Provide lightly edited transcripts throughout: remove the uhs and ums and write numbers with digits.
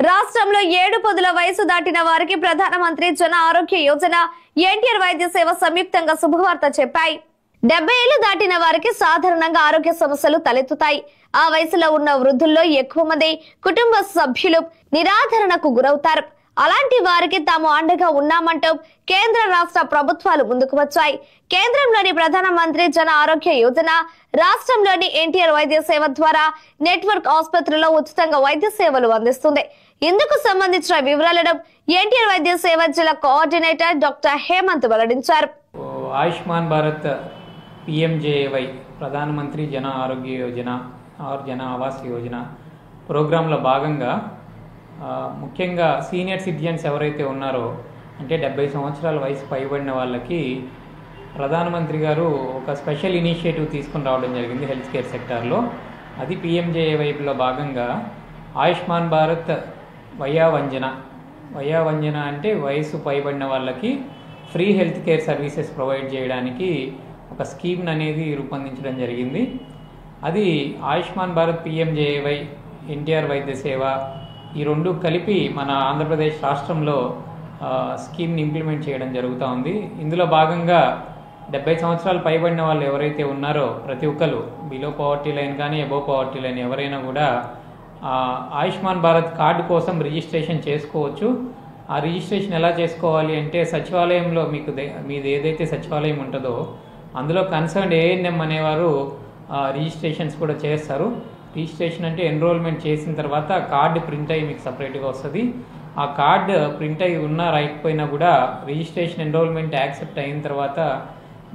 రాష్ట్రంలో 7 పదుల వయసు దాటిన వారికి ప్రధానమంత్రి జన ఆరోగ్య యోజన ఎన్టీఆర్ వైద్య సేవ సంయుక్తంగా శుభవార్త చెప్పాయి. 70 ఏళ్లు దాటిన వారికి సాధారణంగా ఆరోగ్య సమస్యలు తలెత్తుతాయి. ఆ వయసులో ఉన్న వృద్ధుల్లో ఎక్కువ మంది కుటుంబ సభ్యులు నిరాదరణకు గురవుతారు. అలాంటి వారికి తాము అండగా ఉన్నామంటూ కేంద్ర రాష్ట్ర ప్రభుత్వాలు ముందుకు వచ్చాయి. కేంద్రంలోని ప్రధానమంత్రి జన ఆరోగ్య యోజన రాష్ట్రంలోని ఎన్టీఆర్ వైద్య సేవ ద్వారా నెట్వర్క్ ఆసుపత్రుల్లో ఉచితంగా వైద్య సేవలు అందిస్తుంది. ఇందుకు సంబంధించిన వివరాలను ఎన్టీఆర్ వైద్య సేవ జిల్లా కోఆర్డినేటర్ డాక్టర్ హేమంత్ వెల్లడించారు. ఆయుష్మాన్ భారత్ PMJAY ప్రధానమంత్రి జన ఆరోగ్య యోజన ఆర్ జన ఆవాస్ యోజన ప్రోగ్రాంలో భాగంగా ముఖ్యంగా సీనియర్ సిటిజన్స్ ఎవరైతే ఉన్నారో అంటే 70 సంవత్సరాల వయసు పైబడిన వాళ్ళకి ప్రధానమంత్రి గారు ఒక స్పెషల్ ఇనిషియేటివ్ తీసుకుని రావడం జరిగింది హెల్త్ కేర్ సెక్టార్లో. అది PMJAYలో భాగంగా ఆయుష్మాన్ భారత్ వయోవంజన అంటే వయసు పైబడిన వాళ్ళకి free health care services provide చేయడానికి ఒక స్కీమ్ అనేది రూపొందించడం జరిగింది. అది ఆయుష్మాన్ భారత్ PMJAY ఎన్టీఆర్ వైద్య సేవ ఈ రెండు కలిపి మన ఆంధ్రప్రదేశ్ రాష్ట్రంలో స్కీమ్ని ఇంప్లిమెంట్ చేయడం జరుగుతూ ఉంది. ఇందులో భాగంగా 70 సంవత్సరాలు పైబడిన వాళ్ళు ఎవరైతే ఉన్నారో ప్రతి ఒక్కరు బిలో పవర్టీ లైన్ కానీ అబోవ్ పవర్టీ లైన్ ఎవరైనా కూడా ఆయుష్మాన్ భారత్ కార్డు కోసం రిజిస్ట్రేషన్ చేసుకోవచ్చు. ఆ రిజిస్ట్రేషన్ ఎలా చేసుకోవాలి అంటే సచివాలయంలో మీది ఏదైతే సచివాలయం ఉంటుందో అందులో కన్సర్న్డ్ ANM అనేవారు రిజిస్ట్రేషన్స్ కూడా చేస్తారు. రిజిస్ట్రేషన్ అంటే ఎన్రోల్మెంట్ చేసిన తర్వాత కార్డు ప్రింట్ అయ్యి మీకు సపరేట్గా వస్తుంది. ఆ కార్డు ప్రింట్ అయ్యి ఉన్నా రాయకపోయినా కూడా రిజిస్ట్రేషన్ ఎన్రోల్మెంట్ యాక్సెప్ట్ అయిన తర్వాత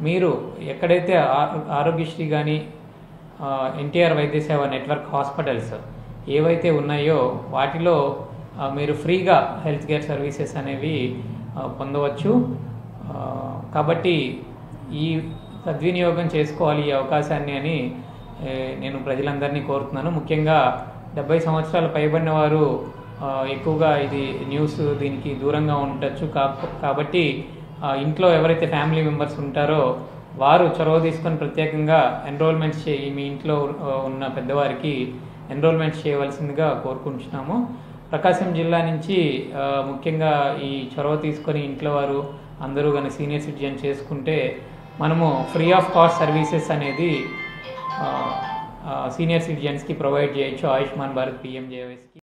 మీరు ఎక్కడైతే ఆరోగ్యశ్రీ కానీ ఎన్టీఆర్ వైద్య సేవ నెట్వర్క్ హాస్పిటల్స్ ఏవైతే ఉన్నాయో వాటిలో మీరు ఫ్రీగా హెల్త్ కేర్ సర్వీసెస్ అనేవి పొందవచ్చు. కాబట్టి ఈ సద్వినియోగం చేసుకోవాలి ఈ అవకాశాన్ని అని నేను ప్రజలందరినీ కోరుతున్నాను. ముఖ్యంగా 70 సంవత్సరాలు పైబడిన వారు ఎక్కువగా ఇది న్యూస్ దీనికి దూరంగా ఉండొచ్చు. కాబట్టి ఇంట్లో ఎవరైతే ఫ్యామిలీ మెంబర్స్ ఉంటారో వారు చొరవ తీసుకొని ప్రత్యేకంగా ఎన్రోల్మెంట్స్ మీ ఇంట్లో ఉన్న పెద్దవారికి ఎన్రోల్మెంట్స్ చేయవలసిందిగా కోరుకుంటున్నాము. ప్రకాశం జిల్లా నుంచి ముఖ్యంగా ఈ చొరవ తీసుకొని ఇంట్లో వారు అందరూ కానీ సీనియర్ సిటిజన్ చేసుకుంటే మనము ఫ్రీ ఆఫ్ కాస్ట్ సర్వీసెస్ అనేది సీనియర్ సిటిజన్స్కి ప్రొవైడ్ చేయొచ్చు ఆయుష్మాన్ భారత్ PMJAYకి.